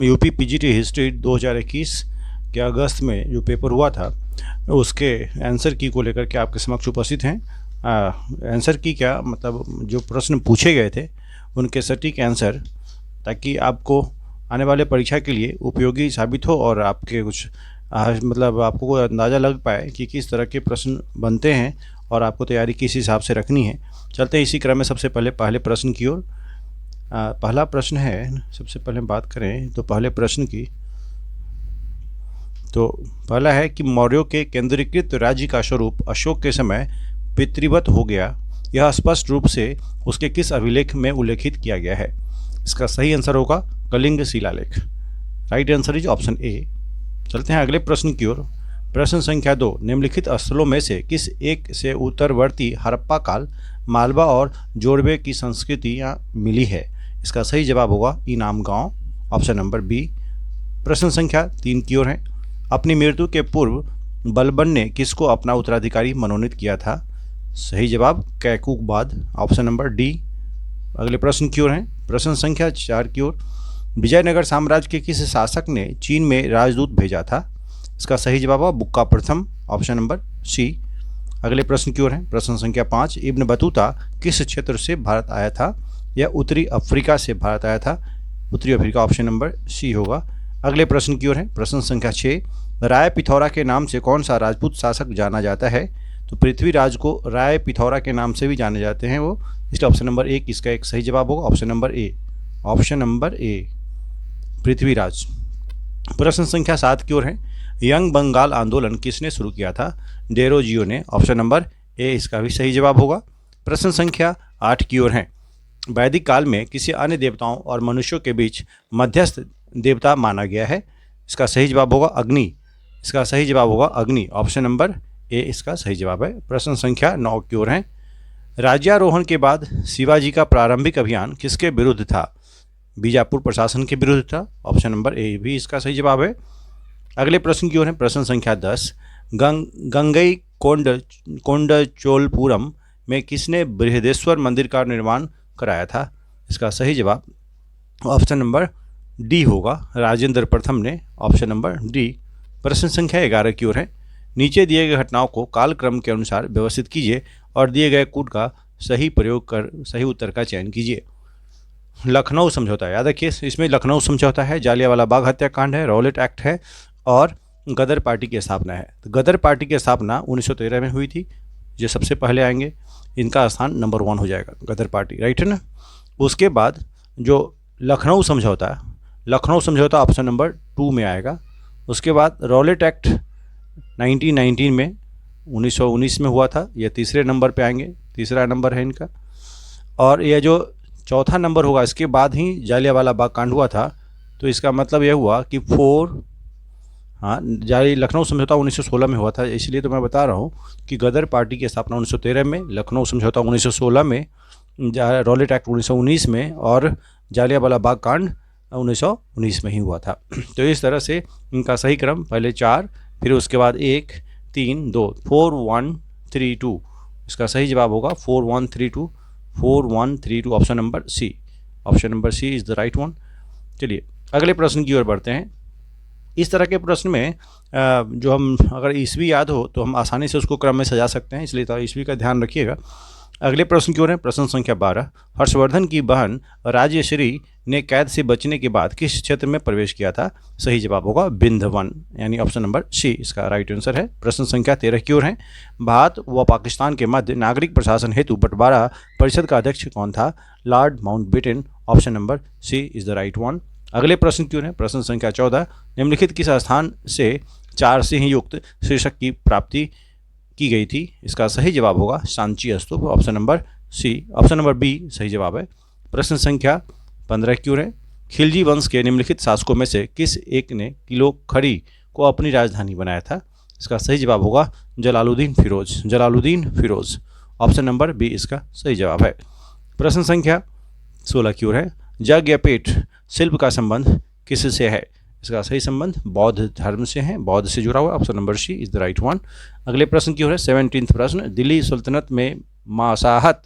UP PGT history 2021 के अगस्त में जो पेपर हुआ था उसके आंसर की को लेकर के आपके समक्ष उपस्थित हैं। आंसर की क्या मतलब, जो प्रश्न पूछे गए थे उनके सटीक आंसर, ताकि आपको आने वाले परीक्षा के लिए उपयोगी साबित हो और आपके कुछ मतलब आपको कोई अंदाज़ा लग पाए कि किस तरह के प्रश्न बनते हैं और आपको तैयारी किस हिसाब से रखनी है। चलते हैं इसी क्रम में सबसे पहले प्रश्न की ओर। पहला प्रश्न है, सबसे पहले बात करें तो पहले प्रश्न की, तो पहला है कि मौर्यों के केंद्रीकृत राज्य का स्वरूप अशोक के समय पितृवत हो गया, यह स्पष्ट रूप से उसके किस अभिलेख में उल्लेखित किया गया है। इसका सही आंसर होगा कलिंग शिलालेख। Right answer is option A. चलते हैं अगले प्रश्न की ओर। प्रश्न संख्या 2, निम्नलिखित स्थलों में से किस एक से उत्तरवर्ती हड़प्पा काल, मालवा और जोड़वे की संस्कृतियाँ मिली है। इसका सही जवाब होगा इनाम गांव, ऑप्शन नंबर बी। प्रश्न संख्या 3 की ओर है। अपनी मृत्यु के पूर्व बलबन ने किसको अपना उत्तराधिकारी मनोनीत किया था। सही जवाब कैकुकबाद, ऑप्शन नंबर डी। अगले प्रश्न की ओर है। प्रश्न संख्या 4 की ओर। विजयनगर साम्राज्य के किस शासक ने चीन में राजदूत भेजा था। इसका सही जवाब होगा बुक्का प्रथम, ऑप्शन नंबर सी। अगले प्रश्न की ओर है। प्रश्न संख्या 5, इब्न बतूता किस क्षेत्र से भारत आया था। यह उत्तरी अफ्रीका से भारत आया था, उत्तरी अफ्रीका, ऑप्शन नंबर सी होगा। अगले प्रश्न की ओर है। प्रश्न संख्या 6, राय पिथौरा के नाम से कौन सा राजपूत शासक जाना जाता है। तो पृथ्वीराज को राय पिथौरा के नाम से भी जाने जाते हैं वो, इसलिए ऑप्शन नंबर 1 इसका एक सही जवाब होगा, option number A. Option number A Prithviraj. प्रश्न संख्या 7 की ओर है। यंग बंगाल आंदोलन किसने शुरू किया था। डेरोजियो ने, ऑप्शन नंबर ए इसका भी सही जवाब होगा। प्रश्न संख्या 8 की ओर है। वैदिक काल में किसी अन्य देवताओं और मनुष्यों के बीच मध्यस्थ देवता माना गया है। इसका सही जवाब होगा अग्नि। इसका सही जवाब होगा अग्नि, ऑप्शन नंबर ए इसका सही जवाब है। प्रश्न संख्या 9 की ओर है। राज्यारोहण के बाद शिवाजी का प्रारंभिक अभियान किसके विरुद्ध था। बीजापुर प्रशासन के विरुद्ध था, ऑप्शन नंबर ए भी इसका सही जवाब है। अगले प्रश्न की ओर है। प्रश्न संख्या 10, गंगई कोंडचोलपुरम में किसने बृहदेश्वर मंदिर का निर्माण कराया था। इसका सही जवाब ऑप्शन नंबर डी होगा, राजेंद्र प्रथम ने, ऑप्शन नंबर डी। प्रश्न संख्या 11 की ओर है। नीचे दिए गए घटनाओं को कालक्रम के अनुसार व्यवस्थित कीजिए और दिए गए कूट का सही प्रयोग कर सही उत्तर का चयन कीजिए। लखनऊ समझौता, याद रखिए इसमें लखनऊ समझौता है, जालियांवाला बाग हत्याकांड है, रॉलेट एक्ट है और गदर पार्टी की स्थापना है। तो गदर पार्टी की स्थापना 1913 में हुई थी, जो सबसे पहले आएंगे इनका स्थान नंबर 1 हो जाएगा, गदर पार्टी, राइट है ना। उसके बाद जो लखनऊ समझौता ऑप्शन नंबर 2 में आएगा। उसके बाद रॉलेट एक्ट 1919 में 1919 में हुआ था, यह तीसरे नंबर पे आएंगे, तीसरा नंबर है इनका। और यह जो चौथा नंबर होगा इसके बाद ही जालियांवाला बाग कांड हुआ था, तो इसका मतलब यह हुआ कि 4, हाँ, लखनऊ समझौता 1916 में हुआ था, इसलिए तो मैं बता रहा हूँ कि गदर पार्टी की स्थापना 1913 में, लखनऊ समझौता 1916 में, रॉलेट एक्ट 1919 में और जालियांवाला बाग कांड 1919 में ही हुआ था। तो इस तरह से इनका सही क्रम पहले 4, फिर उसके बाद 1, 3, 2, 4, 1, 3, 2, इसका सही जवाब होगा 4, 1, 3, 2, 4, 1, 3, 2, option number C. Option number C is the right one. चलिए अगले प्रश्न की ओर बढ़ते हैं। इस तरह के प्रश्न में जो हम अगर ईस्वी याद हो तो हम आसानी से उसको क्रम में सजा सकते हैं, इसलिए तो ईस्वी का ध्यान रखिएगा। अगले प्रश्न की ओर है। प्रश्न संख्या 12, हर्षवर्धन की बहन राजश्री ने कैद से बचने के बाद किस क्षेत्र में प्रवेश किया था। सही जवाब होगा विंध्यवन, यानी ऑप्शन नंबर सी इसका राइट आंसर है। प्रश्न संख्या 13 की ओर है। भारत व पाकिस्तान के मध्य नागरिक प्रशासन हेतु बंटवारा परिषद का अध्यक्ष कौन था। Lord Mountbatten, option number C is the right one. अगले प्रश्न की ओर है। प्रश्न संख्या 14, निम्नलिखित किस स्थान से 4 सिंह युक्त शीर्षक की प्राप्ति की गई थी। इसका सही जवाब होगा Sanchi Stupa, option number C, option number B सही जवाब है। प्रश्न संख्या 15 की ओर है। खिलजी वंश के निम्नलिखित शासकों में से किस एक ने किलो खड़ी को अपनी राजधानी बनाया था। इसका सही जवाब होगा Jalaluddin Firoz, option number B इसका सही जवाब है। प्रश्न संख्या 16 की ओर है। यज्ञपीठ शिल्प का संबंध किससे है। इसका सही संबंध बौद्ध धर्म से है, बौद्ध से जुड़ा हुआ, option number C is the right one. अगले प्रश्न की ओर है। 17वां प्रश्न, दिल्ली सल्तनत में मासाहत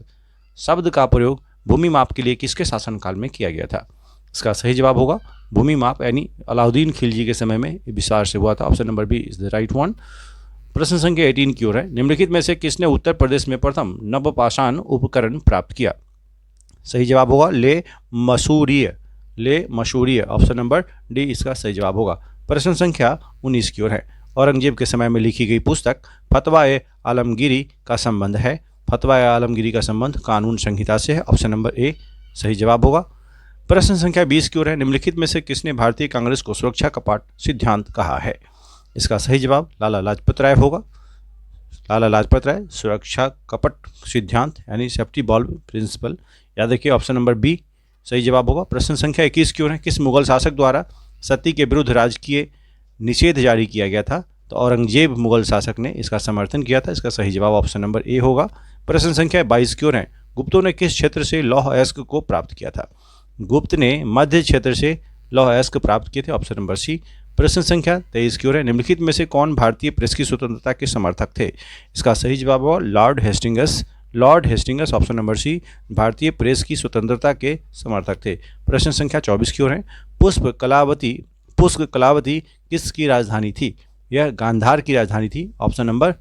शब्द का प्रयोग भूमि माप के लिए किसके शासनकाल में किया गया था। इसका सही जवाब होगा भूमि माप यानी अलाउद्दीन खिलजी के समय में विस्तार से हुआ था। Option number B is the right one. प्रश्न संख्या 18 की ओर है। निम्नलिखित में से किसने उत्तर प्रदेश में प्रथम नवपाषाण उपकरण प्राप्त किया? सही जवाब होगा ले मसूरिय। ऑप्शन नंबर डी इसका सही जवाब होगा। प्रश्न संख्या 19 की ओर है। औरंगजेब के समय में लिखी गई पुस्तक फतवा-ए आलमगीरी का संबंध है। फतवा-ए आलमगीरी का संबंध कानून संहिता से है। ऑप्शन नंबर ए सही जवाब होगा। प्रश्न संख्या 20 की ओर है। निम्नलिखित में से किसने भारतीय कांग्रेस को सुरक्षा कपाट सिद्धांत कहा है? इसका सही जवाब लाला लाजपत राय होगा। लाला लाजपत राय सुरक्षा कपट सिद्धांत यानी सेफ्टी बॉल्व प्रिंसिपल, याद रखिए ऑप्शन नंबर बी सही जवाब होगा। प्रश्न संख्या 21 की ओर है। किस मुगल शासक द्वारा सती के विरुद्ध राजकीय निषेध जारी किया गया था? तो औरंगजेब मुगल शासक ने इसका समर्थन किया था। इसका सही जवाब ऑप्शन नंबर ए होगा। प्रश्न संख्या 22 की ओर है। गुप्तों ने किस क्षेत्र से लौह अयस्क को प्राप्त किया था? गुप्त ने मध्य क्षेत्र से लौह अयस्क प्राप्त किए थे। Option number C. प्रश्न संख्या 23 की ओर है। निम्नलिखित में से कौन भारतीय प्रेस की स्वतंत्रता के समर्थक थे? इसका सही जवाब होगा Lord Hastings. Option number C भारतीय प्रेस की स्वतंत्रता के समर्थक थे। प्रश्न संख्या 24 की ओर है। पुष्प कलावती किसकी राजधानी थी? यह गांधार की राजधानी थी। ऑप्शन नंबर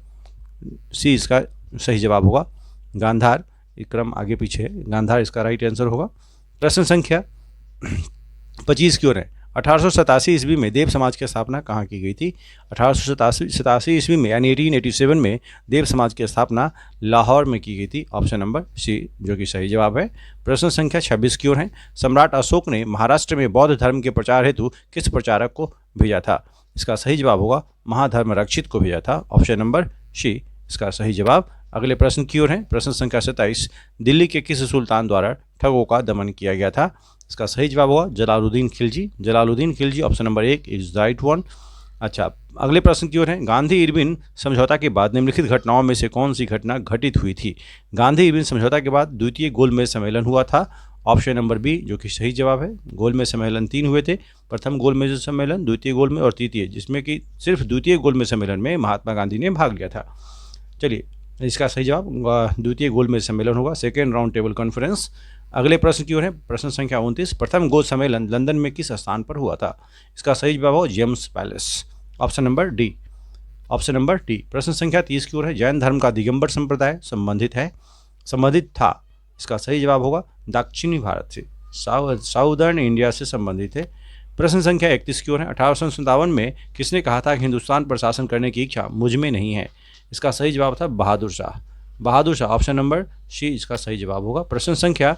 सी इसका सही जवाब होगा। गांधार, क्रम आगे पीछे है, गांधार इसका राइट आंसर होगा। प्रश्न संख्या 25 की ओर है। 1887 ईस्वी में देव समाज की स्थापना कहाँ की गई थी? 1887 ईस्वी में यानी 1887 में देव समाज की स्थापना लाहौर में की गई थी। ऑप्शन नंबर सी जो कि सही जवाब है। प्रश्न संख्या 26 की ओर है। सम्राट अशोक ने महाराष्ट्र में बौद्ध धर्म के प्रचार हेतु किस प्रचारक को भेजा था? इसका सही जवाब होगा महाधर्म रक्षित को भेजा था। ऑप्शन नंबर सी इसका सही जवाब। अगले प्रश्न की ओर है। प्रश्न संख्या 27। दिल्ली के किस सुल्तान द्वारा ठगों का दमन किया गया था? इसका सही जवाब होगा जलालुद्दीन खिलजी। ऑप्शन नंबर एक इज द राइट वन। अच्छा, अगले प्रश्न की ओर है। गांधी इरविन समझौता के बाद निम्नलिखित घटनाओं में से कौन सी घटना घटित हुई थी? गांधी इरविन समझौता के बाद द्वितीय गोलमेज सम्मेलन हुआ था। ऑप्शन नंबर बी जो कि सही जवाब है। गोलमेज सम्मेलन 3 हुए थे, प्रथम गोलमेज सम्मेलन, द्वितीय गोलमेज और तृतीय, जिसमें कि सिर्फ द्वितीय गोलमेज सम्मेलन में महात्मा गांधी ने भाग लिया था। चलिए, इसका सही जवाब द्वितीय गोलमेज सम्मेलन होगा, सेकेंड राउंड टेबल कॉन्फ्रेंस। अगले प्रश्न की ओर है। प्रश्न संख्या 29। प्रथम गोल सम्मेलन लंदन में किस स्थान पर हुआ था? इसका सही जवाब हो James palace. Option number D. प्रश्न संख्या 30 की ओर है। जैन धर्म का दिगंबर संप्रदाय संबंधित था। इसका सही जवाब होगा दक्षिणी भारत से, साउदर्न इंडिया से संबंधित है। प्रश्न संख्या 31 की ओर है। 1857 में किसने कहा था कि हिंदुस्तान पर शासन करने की इच्छा मुझ में नहीं है? इसका सही जवाब था Bahadur Shah. Option number C इसका सही जवाब होगा। प्रश्न संख्या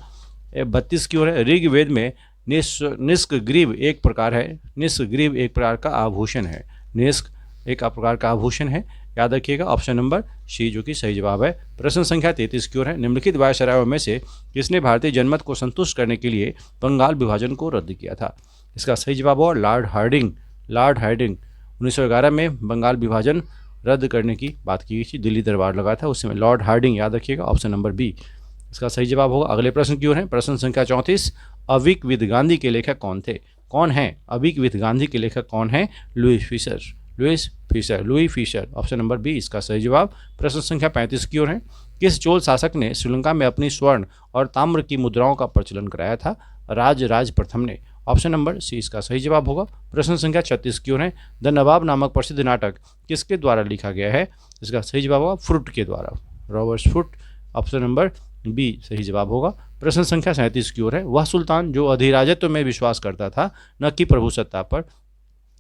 32 की ओर है। ऋग्वेद में निष्क ग्रीव एक प्रकार का आभूषण है। निष्क एक प्रकार का आभूषण है, याद रखिएगा। ऑप्शन नंबर सी जो कि सही जवाब है। प्रश्न संख्या 33 की ओर है। निम्नलिखित वायसरायों में से किसने भारतीय जनमत को संतुष्ट करने के लिए बंगाल विभाजन को रद्द किया था? इसका सही जवाब होगा लॉर्ड हार्डिंग। 1911 में बंगाल विभाजन रद्द करने की बात की गई थी, दिल्ली दरबार लगा था उस समय, लॉर्ड हार्डिंग, याद रखिएगा। ऑप्शन नंबर बी इसका सही जवाब होगा। अगले प्रश्न की ओर है। प्रश्न संख्या 34। अविक विद गांधी के लेखक कौन थे? कौन है अविक विद गांधी के लेखक? कौन है? Louis Fischer. Option number B इसका सही जवाब। प्रश्न संख्या 35 की ओर है। किस चोल शासक ने श्रीलंका में अपनी स्वर्ण और ताम्र की मुद्राओं का प्रचलन कराया था? राज प्रथम ने। ऑप्शन नंबर सी इसका सही जवाब होगा। प्रश्न संख्या 36 की ओर है। द नवाब नामक प्रसिद्ध नाटक किसके द्वारा लिखा गया है? इसका सही जवाब होगा फ्रूट के द्वारा, Robert Frost. Option number B सही जवाब होगा। प्रश्न संख्या 37 की ओर है। वह सुल्तान जो अधिराजत्व में विश्वास करता था न कि प्रभुसत्ता पर,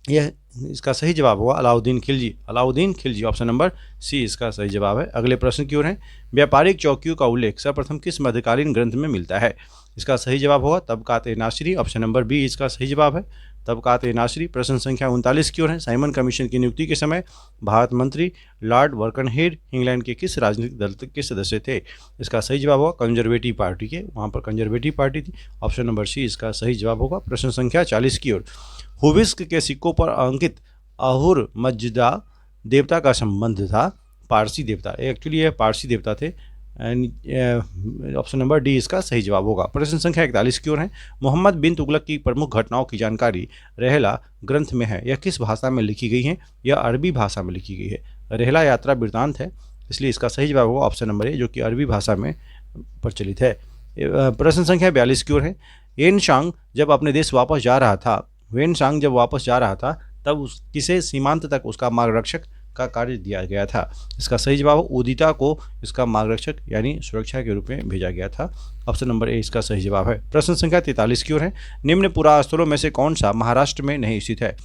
यह इसका सही जवाब होगा Alauddin Khilji. Option number C इसका सही जवाब है। अगले प्रश्न की ओर है। व्यापारिक चौकियों का उल्लेख सर्वप्रथम किस मध्यकालीन ग्रंथ में मिलता है? इसका सही जवाब होगा तबकात-ए-नासिरी। ऑप्शन नंबर बी इसका सही जवाब है, तबकात-ए-नासिरी। प्रश्न संख्या 39 की ओर है। साइमन कमीशन की नियुक्ति के समय भारत मंत्री लॉर्ड बर्कनहेड इंग्लैंड के किस राजनीतिक दल के सदस्य थे? इसका सही जवाब होगा कंजर्वेटिव पार्टी के, वहाँ पर कंजर्वेटिव पार्टी थी। ऑप्शन नंबर सी इसका सही जवाब होगा। प्रश्न संख्या 40 की ओर। हुविस्क के सिक्कों पर अंकित अहुर मज्दा देवता का संबंध था पारसी देवता, एक्चुअली यह पारसी देवता थे। ऑप्शन नंबर डी इसका सही जवाब होगा। प्रश्न संख्या 41 की ओर है। मोहम्मद बिन तुगलक की प्रमुख घटनाओं की जानकारी रेहला ग्रंथ में है। यह किस भाषा में लिखी गई है? यह अरबी भाषा में लिखी गई है। रेहला यात्रा वृत्तांत है, इसलिए इसका सही जवाब होगा ऑप्शन नंबर ए जो कि अरबी भाषा में प्रचलित है। प्रश्न संख्या 42 की ओर है। येन सांग जब अपने देश वापस जा रहा था ह्वेन-सांग जब वापस जा रहा था तब किसे सीमांत तक उसका मार्गरक्षक का कार्य दिया गया था? इसका सही जवाब उदिता को इसका मार्गरक्षक यानी सुरक्षा के रूप में भेजा गया था। ऑप्शन नंबर ए इसका सही जवाब है। प्रश्न संख्या 43 की ओर है। निम्न पुरास्थलों में से कौन सा महाराष्ट्र में नहीं स्थित है?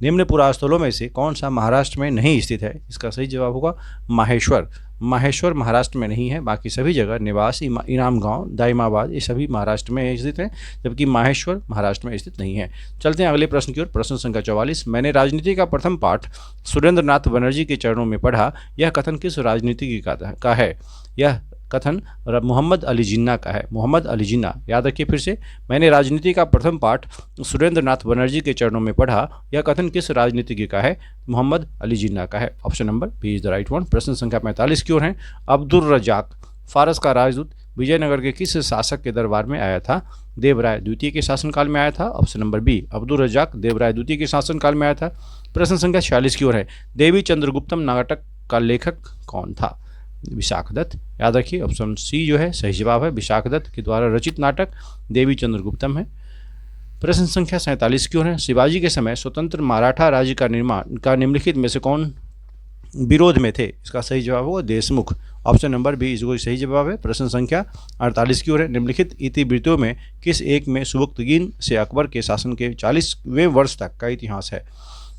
निम्न पुरास्थलों में से कौन सा महाराष्ट्र में नहीं स्थित है? इसका सही जवाब होगा माहेश्वर। माहेश्वर महाराष्ट्र में नहीं है, बाकी सभी जगह निवास, इनाम गांव, दाइमाबाद ये सभी महाराष्ट्र में स्थित हैं, जबकि माहेश्वर महाराष्ट्र में स्थित नहीं है। चलते हैं अगले प्रश्न की ओर। प्रश्न संख्या 44। मैंने राजनीति का प्रथम पाठ सुरेंद्रनाथ बनर्जी के चरणों में पढ़ा, यह कथन किस राजनीतिज्ञ का है? यह कथन मोहम्मद अली जिन्ना का है। मोहम्मद अली जिन्ना, याद रखिए फिर से, मैंने राजनीति का प्रथम पाठ सुरेंद्रनाथ बनर्जी के चरणों में पढ़ा, यह कथन किस राजनीतिज्ञ का है? मोहम्मद अली जिन्ना का है। Option number B is the right one. प्रश्न संख्या 45 की ओर है। अब्दुल रज्जाक फारस का राजदूत विजयनगर के किस शासक के दरबार में आया था? देवराय द्वितीय के शासनकाल में आया था। Option number B Abdul Razzaq Devaraya द्वितीय के शासनकाल में आया था। प्रश्न संख्या 46 की ओर है। देवी चंद्रगुप्तम नाटक का लेखक कौन था? विशाखदत्त, याद रखिए ऑप्शन सी जो है सही जवाब है। विशाखदत्त के द्वारा रचित नाटक देवी चंद्रगुप्तम है। प्रश्न संख्या 47 की ओर है। शिवाजी के समय स्वतंत्र मराठा राज्य का निर्माण का निम्नलिखित में से कौन विरोध में थे? इसका सही जवाब होगा देशमुख। ऑप्शन नंबर बी इसको सही जवाब है। प्रश्न संख्या 48 की ओर है। निम्नलिखित इतिवृत्तों में किस एक में सुबुक्तगीन से अकबर के शासन के 40वें वर्ष तक का इतिहास है?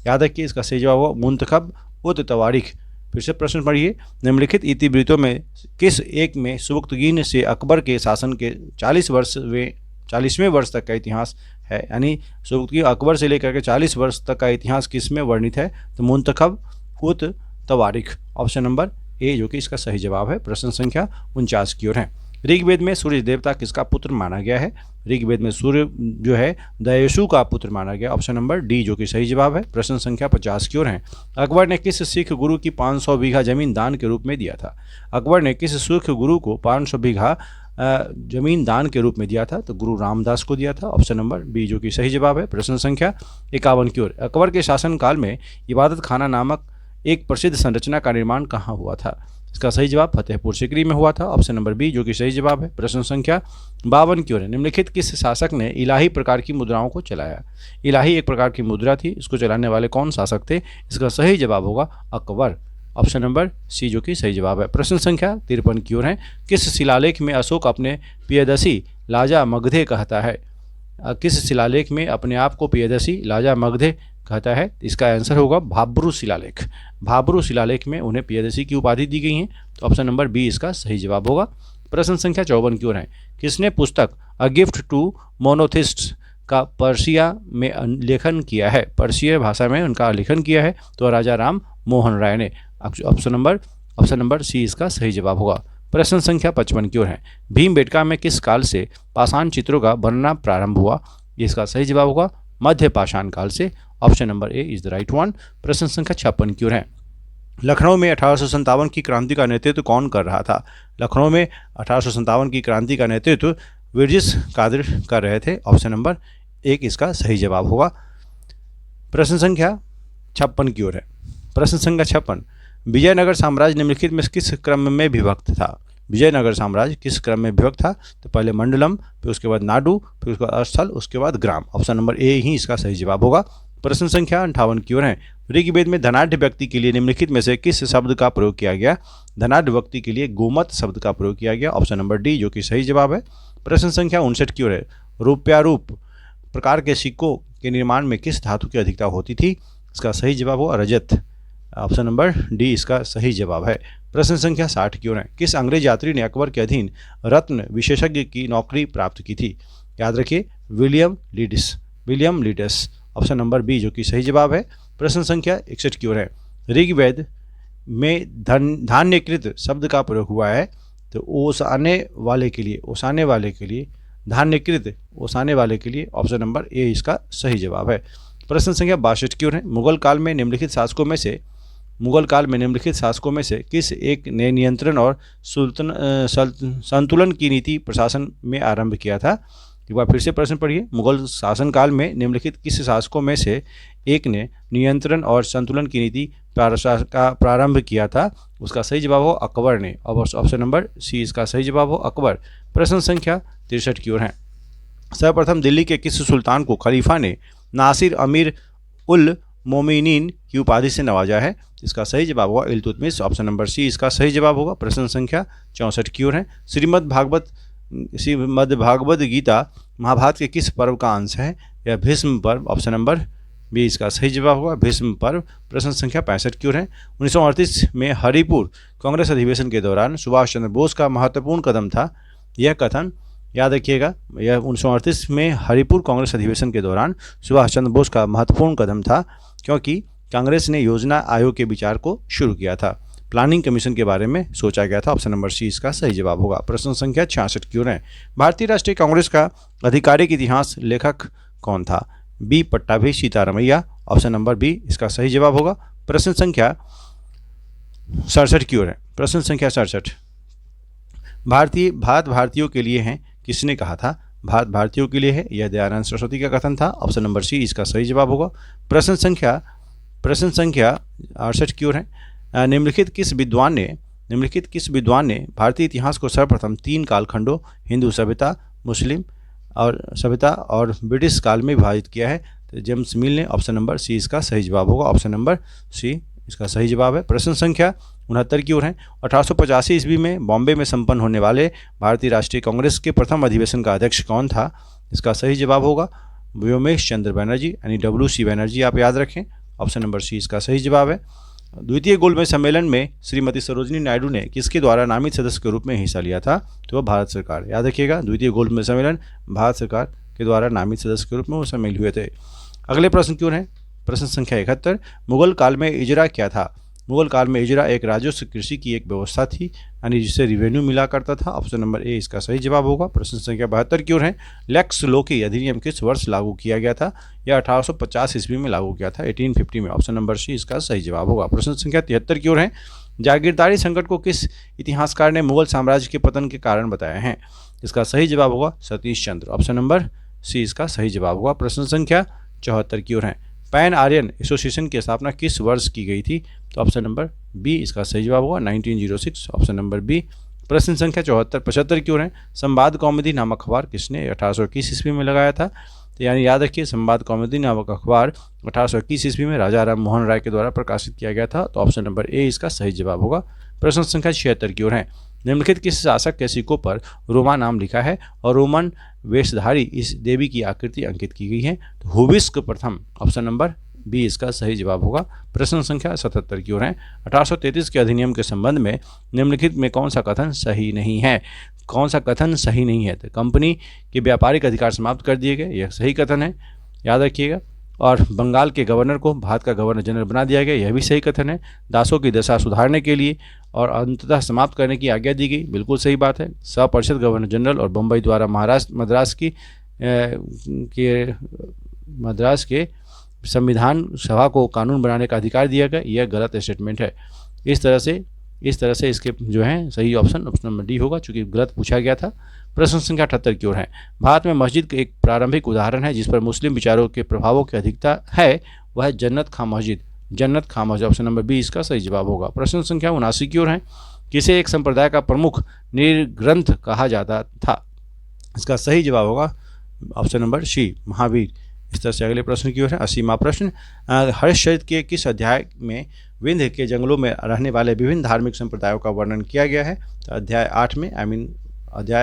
याद रखिए इसका सही जवाब होगा मुंतखब उत तवारीख। फिर से प्रश्न पढ़िए। निम्नलिखित इतिवृत्तों में किस एक में सुबुक्तगीन से अकबर के शासन के 40वें वर्ष तक का इतिहास है? यानी सुबुक्तगीन अकबर से लेकर के 40 वर्ष तक का इतिहास किस में वर्णित है? तो मुंतखब उत तवारीख। ऑप्शन नंबर ए जो कि इसका सही जवाब है। प्रश्न संख्या 49 की ओर है। ऋग्वेद में सूर्य देवता किसका पुत्र माना गया है? ऋग्वेद में सूर्य जो है दयशु का पुत्र माना गया। ऑप्शन नंबर डी जो कि सही जवाब है। प्रश्न संख्या 50 की ओर है। अकबर ने किस सिख गुरु की 500 बीघा जमीन दान के रूप में दिया था? अकबर ने किस सिख गुरु को 500 बीघा जमीन दान के रूप में दिया था? तो गुरु रामदास को दिया था। ऑप्शन नंबर बी जो कि सही जवाब है। प्रश्न संख्या 51 की ओर। अकबर के शासनकाल में इबादत खाना नामक एक प्रसिद्ध संरचना का निर्माण कहाँ हुआ था? इसका सही जवाब फतेहपुर सीकरी में हुआ था। ऑप्शन नंबर बी जो कि सही जवाब है। प्रश्न संख्या 52 की ओर है। निम्नलिखित किस शासक ने इलाही प्रकार की मुद्राओं को चलाया? इलाही एक प्रकार की मुद्रा थी, इसको चलाने वाले कौन शासक थे? इसका सही जवाब होगा अकबर। ऑप्शन नंबर सी जो कि सही जवाब है। प्रश्न संख्या 53 की ओर है। किस शिलालेख में अशोक अपने प्रियदसी लाजा मगधे कहता है? किस शिलालेख में अपने आप को प्रियदसी लाजा मगधे कहता है? इसका आंसर होगा भाब्रू शिलालेख। भाब्रू शिलालेख में उन्हें प्रियदसी की उपाधि दी गई है। तो ऑप्शन नंबर बी इसका सही जवाब होगा। प्रश्न संख्या 54 की ओर है। किसने पुस्तक अ गिफ्ट टू मोनोथिस्ट्स का पर्शिया में लेखन किया है? पर्शिया भाषा में उनका लेखन किया है। तो राजा राम मोहन राय ने। ऑप्शन नंबर सी इसका सही जवाब होगा। प्रश्न संख्या 55 की ओर है। भीमबेटका में किस काल से पाषाण चित्रों का बनना प्रारंभ हुआ? इसका सही जवाब होगा मध्य पाषाण काल से। Option number A is the right one. प्रश्न संख्या 56 की ओर है। लखनऊ में 1857 की क्रांति का नेतृत्व कौन कर रहा था? लखनऊ में 1857 की क्रांति का नेतृत्व विरजिस कादिर कर रहे थे। ऑप्शन नंबर एक इसका सही जवाब होगा। प्रश्न संख्या 56 की ओर है। प्रश्न संख्या 56। विजयनगर साम्राज्य निम्नलिखित में किस क्रम में विभक्त था? विजयनगर साम्राज्य किस क्रम में विभक्त था? तो पहले मंडलम, फिर उसके बाद नाडु, फिर उसके बाद स्थल, उसके बाद ग्राम। ऑप्शन नंबर ए ही इसका सही जवाब होगा। प्रश्न संख्या 58 की ओर है। ऋग्वेद में धनाढ़ व्यक्ति के लिए निम्नलिखित में से किस शब्द का प्रयोग किया गया? धनाढ़ व्यक्ति के लिए गोमत शब्द का प्रयोग किया गया। ऑप्शन नंबर डी जो कि सही जवाब है। प्रश्न संख्या 59 की ओर है। रुपयारूप प्रकार के सिक्कों के निर्माण में किस धातु की अधिकता होती थी? इसका सही जवाब होगा रजत। ऑप्शन नंबर डी इसका सही जवाब है। प्रश्न संख्या 60 की ओर है। किस अंग्रेज यात्री ने अकबर के अधीन रत्न विशेषज्ञ की नौकरी प्राप्त की थी? याद रखिए विलियम लीडिस। ऑप्शन नंबर बी जो कि सही जवाब है। प्रश्न संख्या 61 की ओर है। ऋग्वेद में धान्यकृत शब्द का प्रयोग हुआ है। तो ओसाने वाले के लिए धान्यकृत ओसाने वाले के लिए। ऑप्शन नंबर ए इसका सही जवाब है। प्रश्न संख्या 62 की ओर है। मुगल काल में निम्नलिखित शासकों में से किस एक ने नियंत्रण और संतुलन की नीति प्रशासन में आरंभ किया था? एक बार फिर से प्रश्न पढ़िए। मुगल शासनकाल में निम्नलिखित किस शासकों में से एक ने नियंत्रण और संतुलन की नीति का प्रारंभ किया था? उसका सही जवाब हो अकबर ने। और ऑप्शन नंबर सी इसका सही जवाब हो अकबर। प्रश्न संख्या 63 की ओर है। सर्वप्रथम दिल्ली के किस सुल्तान को खलीफा ने नासिर अमीर उल मोमिनीन की उपाधि से नवाजा है? इसका सही जवाब होगा इल्तुतमिश, ऑप्शन नंबर सी इसका सही जवाब होगा। प्रश्न संख्या 64 की ओर है। श्रीमद् भागवत गीता महाभारत के किस पर्व का अंश है? यह भीष्म पर्व, ऑप्शन नंबर बी इसका सही जवाब होगा भीष्म पर्व। प्रश्न संख्या 65 की ओर है। 1938 में हरिपुर कांग्रेस अधिवेशन के दौरान सुभाष चंद्र बोस का महत्वपूर्ण कदम था। यह कथन याद रखिएगा, यह 1938 में हरिपुर कांग्रेस अधिवेशन के दौरान सुभाष चंद्र बोस का महत्वपूर्ण कदम था, क्योंकि कांग्रेस ने योजना आयोग के विचार को शुरू किया था। प्लानिंग कमीशन के बारे में सोचा गया था। ऑप्शन नंबर सी इसका सही जवाब होगा। प्रश्न संख्या 66 की ओर है। भारतीय राष्ट्रीय कांग्रेस का आधिकारिक इतिहास लेखक कौन था? B Pattabhi Sitaramayya, option number B इसका सही जवाब होगा। प्रश्न संख्या 67 की ओर है। प्रश्न संख्या 67, भारत भारतीयों के लिए है किसने कहा था? भारत भारतीयों के लिए है, यह दयानंद सरस्वती का कथन था। ऑप्शन नंबर सी इसका सही जवाब होगा। प्रश्न संख्या 68 की ओर है। निम्नलिखित किस विद्वान ने भारतीय इतिहास को सर्वप्रथम 3 कालखंडों हिंदू सभ्यता, मुस्लिम और ब्रिटिश काल में विभाजित किया है? तो जेम्स मिल ने। ऑप्शन नंबर सी इसका सही जवाब होगा। ऑप्शन नंबर सी इसका सही जवाब है। प्रश्न संख्या 69 की ओर है। 1885 ईस्वी में बॉम्बे में संपन्न होने वाले भारतीय राष्ट्रीय कांग्रेस के प्रथम अधिवेशन का अध्यक्ष कौन था? इसका सही जवाब होगा व्योमेश चंद्र बनर्जी, यानी WC बनर्जी, आप याद रखें। ऑप्शन नंबर सी इसका सही जवाब है। द्वितीय गोलमेज सम्मेलन में श्रीमती सरोजिनी नायडू ने किसके द्वारा नामित सदस्य के रूप में हिस्सा लिया था? तो वह भारत सरकार, याद रखिएगा, द्वितीय गोलमेज सम्मेलन भारत सरकार के द्वारा नामित सदस्य के रूप में वो शामिल हुए थे। अगले प्रश्न की ओर है। प्रश्न संख्या 71, मुगल काल में इजरा क्या था? मुगल काल में इजरा एक राजस्व कृषि की एक व्यवस्था थी, यानी जिससे रिवेन्यू मिला करता था। ऑप्शन नंबर ए इसका सही जवाब होगा। प्रश्न संख्या 72 की ओर है। लेक्स लोकी अधिनियम किस वर्ष लागू किया गया था? यह 1850 ईस्वी में लागू किया था, 1850 में। ऑप्शन नंबर सी इसका सही जवाब होगा। प्रश्न संख्या 73 की ओर है। जागीरदारी संकट को किस इतिहासकार ने मुगल साम्राज्य के पतन के कारण बताया है? इसका सही जवाब होगा Satish Chandra. Option number C इसका सही जवाब होगा। प्रश्न संख्या 74 की ओर है। पैन आर्यन एसोसिएशन की स्थापना किस वर्ष की गई थी? तो ऑप्शन नंबर बी इसका सही जवाब होगा 1906, ऑप्शन नंबर बी। प्रश्न संख्या 75 की ओर है। संवाद कौमुदी नामक अखबार किसने 1821 ईस्वी में लगाया था? तो यानी याद रखिए, संवाद कौमुदी नामक अखबार 1821 ईस्वी में राजा राम मोहन राय के द्वारा प्रकाशित किया गया था। तो ऑप्शन नंबर ए इसका सही जवाब होगा। प्रश्न संख्या 76 की ओर है। निम्नलिखित किस शासक के सिक्कों पर रोमा नाम लिखा है और रोमन वेशधारी इस देवी की आकृति अंकित की गई है? तो हुबिस्क प्रथम, ऑप्शन नंबर बी इसका सही जवाब होगा। प्रश्न संख्या 77 की ओर है। 1833 के अधिनियम के संबंध में निम्नलिखित में कौन सा कथन सही नहीं है? कौन सा कथन सही नहीं है? तो कंपनी के व्यापारिक अधिकार समाप्त कर दिए गए, यह सही कथन है, याद रखिएगा। और बंगाल के गवर्नर को भारत का गवर्नर जनरल बना दिया गया, यह भी सही कथन है। दासों की दशा सुधारने के लिए और अंततः समाप्त करने की आज्ञा दी गई, बिल्कुल सही बात है। सपरिषद गवर्नर जनरल और बम्बई द्वारा मद्रास के संविधान सभा को कानून बनाने का अधिकार दिया गया, यह गलत स्टेटमेंट है। इस तरह से इसके जो है सही ऑप्शन नंबर डी होगा, चूँकि गलत पूछा गया था। प्रश्न संख्या 78 की ओर है। भारत में मस्जिद का एक प्रारंभिक उदाहरण है जिस पर मुस्लिम विचारों के प्रभावों की अधिकता है, वह है जन्नत खां मस्जिद। ऑप्शन नंबर बी इसका सही जवाब होगा। प्रश्न संख्या 79 की ओर है। किसे एक संप्रदाय का प्रमुख निर्ग्रंथ कहा जाता था? इसका सही जवाब होगा ऑप्शन नंबर सी महावीर। इस तरह से अगले प्रश्न की ओर है। 80वां प्रश्न, हर्षचरित के किस अध्याय में विंध्य के जंगलों में रहने वाले विभिन्न धार्मिक संप्रदायों का वर्णन किया गया है? तो अध्याय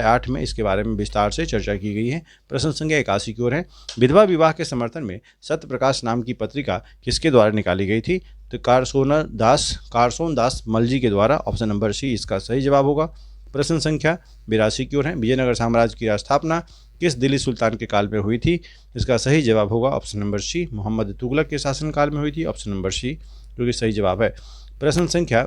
8 में इसके बारे में विस्तार से चर्चा की गई है। प्रश्न संख्या 81 की ओर है। विधवा विवाह के समर्थन में सत्य प्रकाश नाम की पत्रिका किसके द्वारा निकाली गई थी? तो कारसोन दास मलजी के द्वारा। ऑप्शन नंबर सी इसका सही जवाब होगा। प्रश्न संख्या 82 की ओर है। विजयनगर साम्राज्य की स्थापना किस दिल्ली सुल्तान के काल में हुई थी? इसका सही जवाब होगा option number C Mohammad Tughlaq के शासनकाल में हुई थी। ऑप्शन नंबर सी जो कि सही जवाब है। प्रश्न संख्या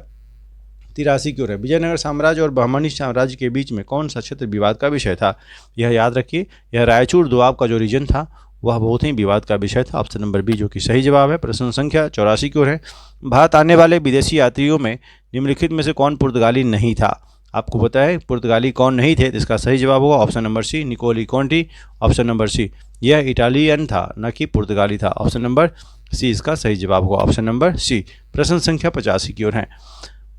83 की ओर है। विजयनगर साम्राज्य और बहमनी साम्राज्य के बीच में कौन सा क्षेत्र विवाद का विषय था? यह याद रखिए, यह रायचूर दोआब का जो रीजन था वह बहुत ही विवाद का विषय था। ऑप्शन नंबर बी जो कि सही जवाब है। प्रश्न संख्या 84 की ओर है। भारत आने वाले विदेशी यात्रियों में निम्नलिखित में से कौन पुर्तगाली नहीं था? आपको पता है पुर्तगाली कौन नहीं थे? इसका सही जवाब होगा option number C Niccolo Conti. Option number C, यह इटालियन था न कि पुर्तगाली था। ऑप्शन नंबर सी इसका सही जवाब होगा ऑप्शन नंबर सी। प्रश्न संख्या 85 की ओर है।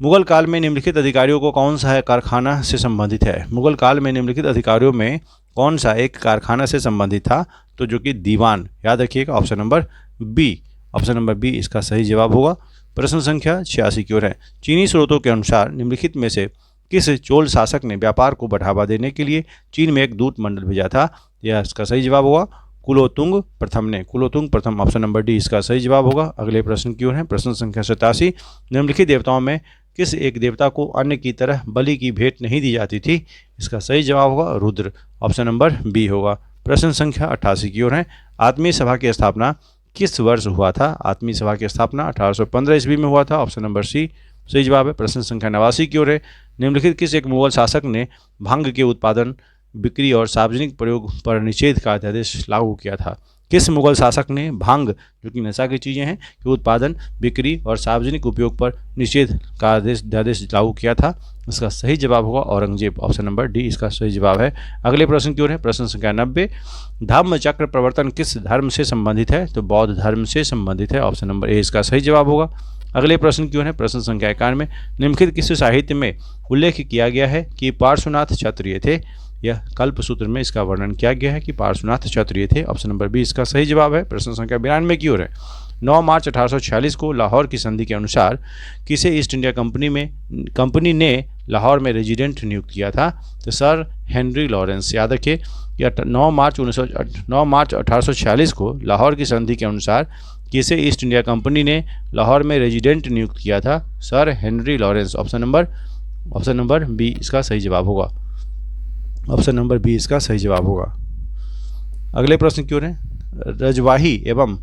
मुगल काल में निम्नलिखित अधिकारियों को कौन सा कारखाना से संबंधित है? मुगल काल में निम्नलिखित अधिकारियों में कौन सा एक कारखाना से संबंधित था? तो जो कि दीवान, याद रखिएगा option number B. Option number B इसका सही जवाब होगा। प्रश्न संख्या 86 की ओर है। चीनी स्रोतों के अनुसार निम्नलिखित में से किस चोल शासक ने व्यापार को बढ़ावा देने के लिए चीन में एक दूत मंडल भेजा था? यह इसका सही जवाब होगा कुलोतुंग प्रथम ने। कुलोतुंग प्रथम, ऑप्शन नंबर डी इसका सही जवाब होगा। अगले प्रश्न की ओर है। प्रश्न संख्या 87। निम्नलिखित देवताओं में किस एक देवता को अन्य की तरह बलि की भेंट नहीं दी जाती थी? इसका सही जवाब होगा रुद्र। ऑप्शन नंबर बी होगा। प्रश्न संख्या 88 की ओर है। आत्मीय सभा की स्थापना किस वर्ष हुआ था? आत्मीय सभा की स्थापना 1815 ईस्वी में हुआ था। ऑप्शन नंबर सी सही जवाब है। प्रश्न संख्या 89 की ओर है। निम्नलिखित किस एक मुगल शासक ने भांग के उत्पादन, बिक्री और सार्वजनिक प्रयोग पर निषेध का अध्यादेश लागू किया था? किस मुगल शासक ने भांग, जो कि नशा की चीज़ें हैं, के उत्पादन, बिक्री और सार्वजनिक उपयोग पर निषेध का अध्यादेश लागू किया था? इसका सही जवाब होगा औरंगजेब। ऑप्शन नंबर डी इसका सही जवाब है। अगले प्रश्न की ओर है। प्रश्न संख्या 90। धम्म चक्र प्रवर्तन किस धर्म से संबंधित है? तो बौद्ध धर्म से संबंधित है। ऑप्शन नंबर ए इसका सही जवाब होगा। अगले प्रश्न की ओर है। प्रश्न संख्या 91। निम्नलिखित किस साहित्य में उल्लेख किया गया है कि पार्श्वनाथ क्षत्रिय थे? यह कल्प सूत्र में इसका वर्णन किया गया है कि पार्श्वनाथ क्षत्रिय थे। ऑप्शन नंबर बी इसका सही जवाब है। प्रश्न संख्या 92 की ओर है। 9 मार्च 1846 को लाहौर की संधि के अनुसार किसे ईस्ट इंडिया कंपनी ने लाहौर में रेजिडेंट नियुक्त किया था? तो सर हेनरी लॉरेंस। याद रखिए कि 9 मार्च 1846 को लाहौर की संधि के अनुसार किसे ईस्ट इंडिया कंपनी ने लाहौर में रेजिडेंट नियुक्त किया था? Sir Henry Lawrence. Option number B इसका सही जवाब होगा। ऑप्शन नंबर बी इसका सही जवाब होगा। अगले प्रश्न की ओर है। रजवाही एवं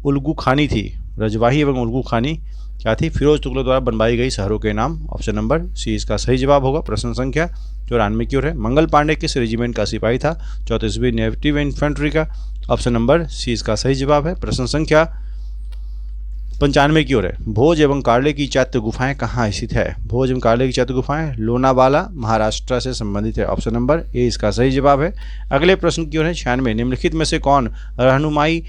उल्गू खानी थी। रजवाही एवं उल्गू खानी क्या थी? फिरोज तुगलक द्वारा बनवाई गई शहरों के नाम। ऑप्शन नंबर सी इसका सही जवाब होगा। प्रश्न संख्या 94 की ओर है। मंगल पांडे किस रेजिमेंट का सिपाही था? 34वीं नेविटिव इन्फेंट्री का। ऑप्शन नंबर सी इसका सही जवाब है। प्रश्न संख्या 95 की ओर है। भोज एवं कार्ले की चैत्य गुफाएं कहाँ स्थित है? भोज एवं कार्ले की चैत्य गुफाएं लोनावाला, महाराष्ट्र से संबंधित है। ऑप्शन नंबर ए इसका सही जवाब है। अगले प्रश्न की ओर है। 96। निम्नलिखित में से कौन रहनुमाई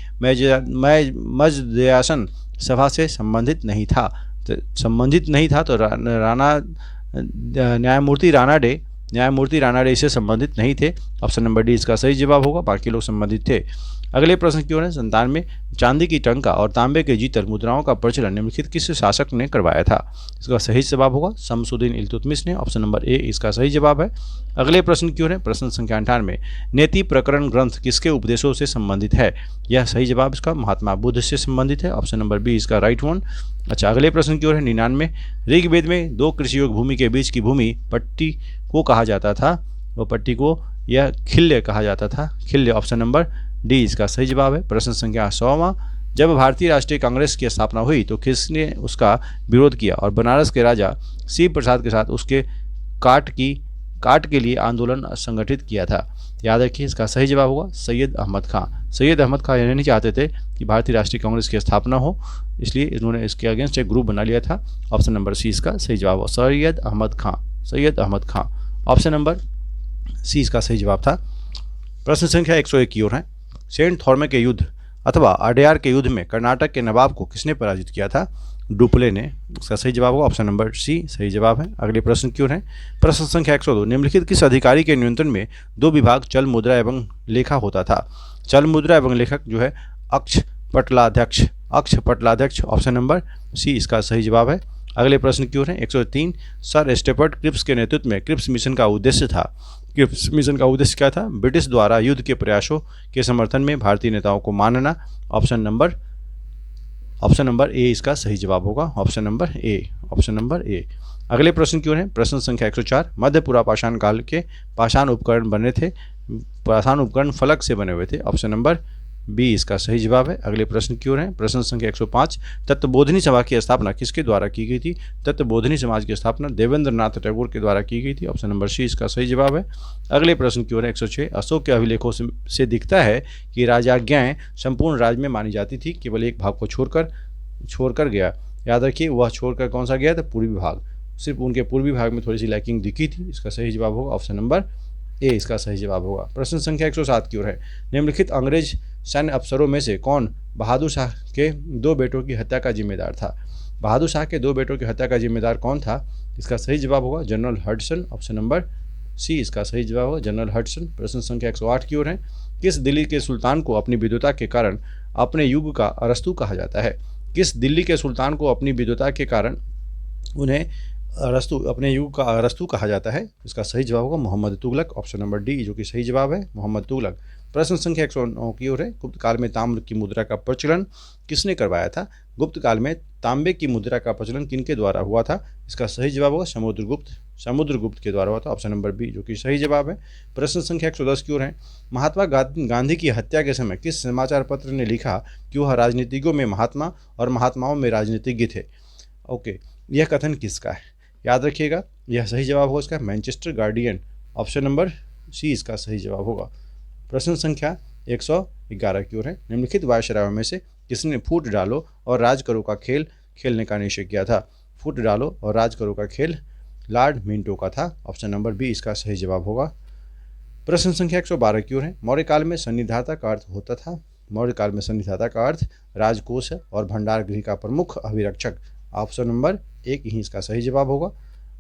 मजदयासन सभा से संबंधित नहीं था? तो राणा न्यायमूर्ति रानाडे से संबंधित नहीं थे। ऑप्शन नंबर डी इसका सही जवाब होगा। बाकी लोग संबंधित थे। अगले प्रश्न की ओर है। 97। चांदी की टंका और तांबे के जीतल मुद्राओं का प्रचलन निम्नलिखित किस शासक ने करवाया था? इसका सही जवाब होगा शमसुद्दीन इल्तुतमिश ने। ऑप्शन नंबर ए इसका सही जवाब है। अगले प्रश्न की ओर है। प्रश्न संख्या 98। नेति प्रकरण ग्रंथ किसके उपदेशों से संबंधित है? यह सही जवाब इसका महात्मा बुद्ध से संबंधित है। ऑप्शन नंबर बी इसका राइट वन। अच्छा, अगले प्रश्न की ओर है। 99। ऋग्वेद में 2 कृषि योग्य भूमि के बीच की भूमि पट्टी को कहा जाता था? वो पट्टी को यह खिल्य कहा जाता था। खिल्य। ऑप्शन नंबर डी इसका सही जवाब है। प्रश्न संख्या 100वां। जब भारतीय राष्ट्रीय कांग्रेस की स्थापना हुई तो किसने उसका विरोध किया और बनारस के राजा शिव प्रसाद के साथ उसके काट के लिए आंदोलन संगठित किया था? याद रखिए इसका सही जवाब होगा सैयद अहमद खां। सैयद अहमद खां ये नहीं चाहते थे कि भारतीय राष्ट्रीय कांग्रेस की स्थापना हो, इसलिए इन्होंने इसके अगेंस्ट एक ग्रुप बना लिया था। ऑप्शन नंबर सी इसका सही जवाब हो सैयद अहमद खां। ऑप्शन नंबर सी इसका सही जवाब था। प्रश्न संख्या 101 की ओर है। सेंट थॉर्मे के युद्ध अथवा अडयार के युद्ध में कर्नाटक के नवाब को किसने पराजित किया था? डुप्ले ने। इसका सही जवाब होगा ऑप्शन नंबर सी सही जवाब है। अगले प्रश्न की ओर है। प्रश्न संख्या 102। निम्नलिखित किस अधिकारी के नियंत्रण में 2 विभाग चल मुद्रा एवं लेखा होता था? चल मुद्रा एवं लेखक जो है अक्ष पटलाध्यक्ष। ऑप्शन नंबर सी इसका सही जवाब है। अगले प्रश्न की ओर है। 103। सर स्टेफर्ड क्रिप्स के नेतृत्व में क्रिप्स मिशन का उद्देश्य था। क्रिप्स मिशन का उद्देश्य क्या था? ब्रिटिश द्वारा युद्ध के प्रयासों के समर्थन में भारतीय नेताओं को मानना। ऑप्शन नंबर ए इसका सही जवाब होगा। Option number A. अगले प्रश्न की ओर है। प्रश्न संख्या 104। मध्य पूरा पाषाण काल के पाषाण उपकरण फलक से बने हुए थे। ऑप्शन नंबर बी इसका सही जवाब है। अगले प्रश्न की ओर है। प्रश्न संख्या 105। तत्वबोधिनी सभा की स्थापना किसके द्वारा की गई थी? तत्वबोधिनी समाज की स्थापना देवेंद्र नाथ टैगोर के द्वारा की गई थी। ऑप्शन नंबर सी इसका सही जवाब है। अगले प्रश्न की ओर है। 106। अशोक के अभिलेखों से दिखता है कि राजाज्ञाएं संपूर्ण राज्य में मानी जाती थी, केवल एक भाग को छोड़कर गया। याद रखिए वह छोड़कर कौन सा गया था? पूर्वी भाग। सिर्फ उनके पूर्वी भाग में थोड़ी सी लैकिंग दिखी थी। इसका सही जवाब होगा ऑप्शन नंबर ए इसका सही जवाब होगा। प्रश्न संख्या 107 की ओर है। निम्नलिखित अंग्रेज सैन्य अफसरों में से कौन बहादुर शाह के 2 बेटों की हत्या का जिम्मेदार था? बहादुर शाह के 2 बेटों की हत्या का जिम्मेदार कौन था? इसका सही जवाब होगा General Hudson. Option number C इसका सही जवाब होगा जनरल हडसन। प्रश्न संख्या 108 की ओर है। किस दिल्ली के सुल्तान को अपनी विद्वता के कारण अपने युग का अरस्तु कहा जाता है? किस दिल्ली के सुल्तान को अपनी विद्वता के कारण उन्हें अरस्तु, अपने युग का अरस्तु कहा जाता है? इसका सही जवाब होगा Mohammad Tughlaq, option number D जो कि सही जवाब है मोहम्मद तुगलक। प्रश्न संख्या 109 की ओर है। गुप्त काल में ताम्र की मुद्रा का प्रचलन किसने करवाया था? गुप्त काल में तांबे की मुद्रा का प्रचलन किनके द्वारा हुआ था? इसका सही जवाब होगा समुद्रगुप्त के द्वारा हुआ था, ऑप्शन नंबर बी जो कि सही जवाब है। प्रश्न संख्या 110 की ओर है। महात्मा गांधी की हत्या के समय किस समाचार पत्र ने लिखा कि वह राजनीतिज्ञों में महात्मा और महात्माओं में राजनीतिज्ञ थे? ओके, यह कथन किसका है? याद रखिएगा, यह सही जवाब होगा इसका Manchester Guardian, option number C इसका सही जवाब होगा। प्रश्न संख्या 111 की ओर है। निम्नलिखित वायसरायों में से किसने फूट डालो और राज करो का खेल खेलने का निश्चय किया था? फूट डालो और राज करो का खेल लॉर्ड मिंटो का था, ऑप्शन नंबर बी इसका सही जवाब होगा। प्रश्न संख्या 112 की ओर है। मौर्य काल में सन्निधाता का अर्थ होता था? मौर्य काल में सन्निधाता का अर्थ राजकोष और भंडार गृह का प्रमुख अभिरक्षक, ऑप्शन नंबर एक ही इसका सही जवाब होगा।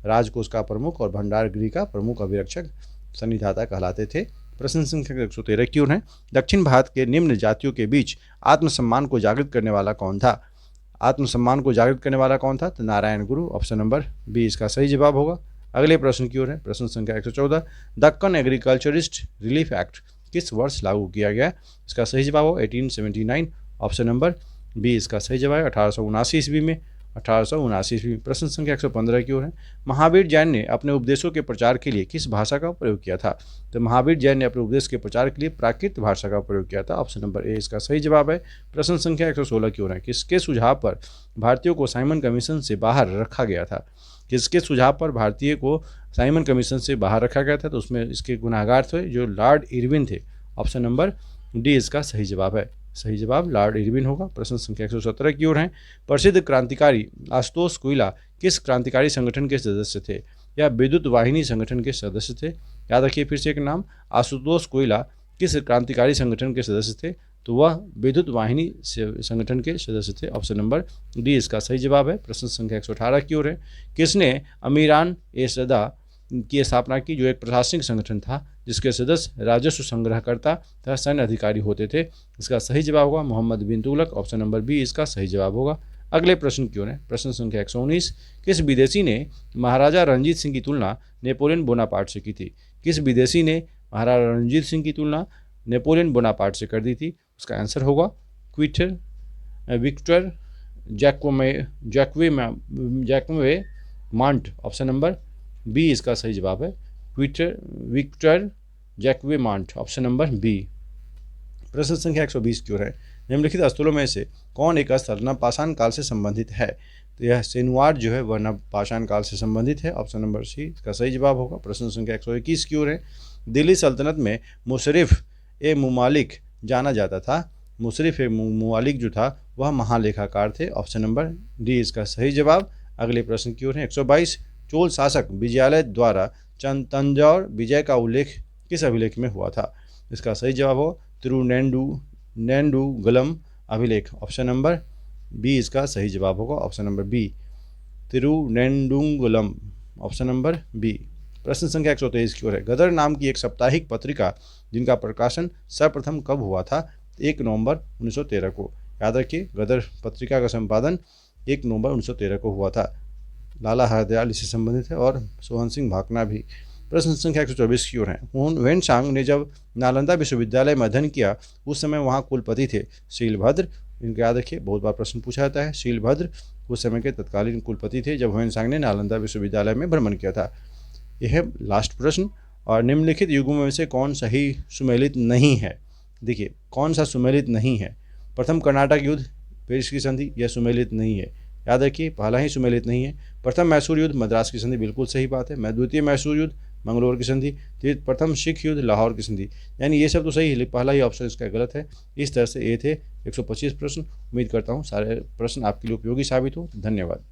राजकोष का प्रमुख और भंडार गृह का प्रमुख अभिरक्षक सन्निधाता कहलाते थे। प्रश्न संख्या 113 की ओर है। दक्षिण भारत के निम्न जातियों के बीच आत्मसम्मान को जागृत करने वाला कौन था? आत्मसम्मान को जागृत करने वाला कौन था? तो नारायण गुरु, ऑप्शन नंबर बी इसका सही जवाब होगा। अगले प्रश्न की ओर है। प्रश्न संख्या 114। दक्कन एग्रीकल्चरिस्ट रिलीफ एक्ट किस वर्ष लागू किया गया? इसका सही जवाब हो 1879, ऑप्शन नंबर बी इसका सही जवाब है 1879 ईस्वी में, 1879 ईस्वी में। प्रश्न संख्या 115 की ओर है। महावीर जैन ने अपने उपदेशों के प्रचार के लिए किस भाषा का प्रयोग किया था? तो महावीर जैन ने अपने उपदेश के प्रचार के लिए प्राकृत भाषा का प्रयोग किया था, ऑप्शन नंबर ए इसका सही जवाब है। प्रश्न संख्या 116 की ओर है। किसके सुझाव पर भारतीयों को साइमन कमीशन से बाहर रखा गया था? किसके सुझाव पर भारतीय को साइमन कमीशन से बाहर रखा गया था? तो उसमें इसके गुनाहगार थे जो लॉर्ड इरविन थे, ऑप्शन नंबर डी इसका सही जवाब है। सही जवाब लॉर्ड इरविन होगा। प्रश्न संख्या 117 की ओर है। प्रसिद्ध क्रांतिकारी आशुतोष कोइला किस क्रांतिकारी संगठन के सदस्य थे? या विद्युत वाहिनी संगठन के सदस्य थे? याद रखिए फिर से एक नाम, आशुतोष कोइला किस क्रांतिकारी संगठन के सदस्य थे? तो वह विद्युत वाहिनी संगठन के सदस्य थे, ऑप्शन नंबर डी इसका सही जवाब है। प्रश्न संख्या 118 की ओर है। किसने अमीरान ए सदा की स्थापना की, जो एक प्रशासनिक संगठन था जिसके सदस्य राजस्व संग्रहकर्ता तथा सैन्य अधिकारी होते थे? इसका सही जवाब होगा मोहम्मद बिन तुगलक, ऑप्शन नंबर बी इसका सही जवाब होगा। अगले प्रश्न की ओर है। प्रश्न संख्या 119। किस विदेशी ने महाराजा रणजीत सिंह की तुलना नेपोलियन बोनापार्ट से की थी? किस विदेशी ने महाराजा रणजीत सिंह की तुलना नेपोलियन बोनापार्ट से कर दी थी? उसका आंसर होगा Victor Jacquemont, option number B इसका सही जवाब है। Victor Jacquemont, option number B. प्रश्न संख्या 120 की ओर है। निम्नलिखित स्थलों में से कौन एक स्थल नवपाषाण काल से संबंधित है? तो यह सेनुआर जो है वह नवपाषाण काल से संबंधित है, ऑप्शन नंबर सी इसका सही जवाब होगा। प्रश्न संख्या 121 की ओर है। दिल्ली सल्तनत में मुशर्रिफ ए मुमालिक जाना जाता था। मुशर्रिफ ए मुमालिक जो था वह महालेखाकार थे, ऑप्शन नंबर डी इसका सही जवाब। अगले प्रश्न की ओर है। 122। चोल शासक विजयालय द्वारा तंजौर विजय का उल्लेख किस अभिलेख में हुआ था? इसका सही जवाब हो तिरुनेंडुगलम अभिलेख, ऑप्शन नंबर बी इसका सही जवाब होगा, option number B Tirunedungalam, option number B. प्रश्न संख्या 123 की ओर है। गदर नाम की एक साप्ताहिक पत्रिका जिनका प्रकाशन सर्वप्रथम कब हुआ था? 1 नवंबर 1913 को। याद रखिए गदर पत्रिका का संपादन 1 नवंबर 1913 को हुआ था। लाला हरदयाल इससे संबंधित है और सोहन सिंह भाकना भी। प्रश्न संख्या 124 की ओर है। ह्वेन-त्सांग ने जब नालंदा विश्वविद्यालय में अध्ययन किया उस समय वहाँ कुलपति थे शीलभद्र। इनको याद रखिए, बहुत बार प्रश्न पूछा जाता है। शीलभद्र उस समय के तत्कालीन कुलपति थे जब ह्वेन-त्सांग ने नालंदा विश्वविद्यालय में भ्रमण किया था। यह है लास्ट प्रश्न। और निम्नलिखित युगों में से कौन सही सुमेलित नहीं है? देखिए कौन सा सुमेलित नहीं है। प्रथम कर्नाटक युद्ध, पेरिस की संधि, यह सुमेलित नहीं है। याद रखिए पहला ही सुमेलित नहीं है। प्रथम मैसूर युद्ध, मद्रास की संधि, बिल्कुल सही बात है। द्वितीय मैसूर युद्ध, मंगलोर की संधि। प्रथम सिख युद्ध, लाहौर की संधि। यानी ये सब तो सही है, पहला ही ऑप्शन इसका गलत है। इस तरह से ये थे 125 प्रश्न। उम्मीद करता हूँ सारे प्रश्न आपके लिए उपयोगी साबित हो। धन्यवाद।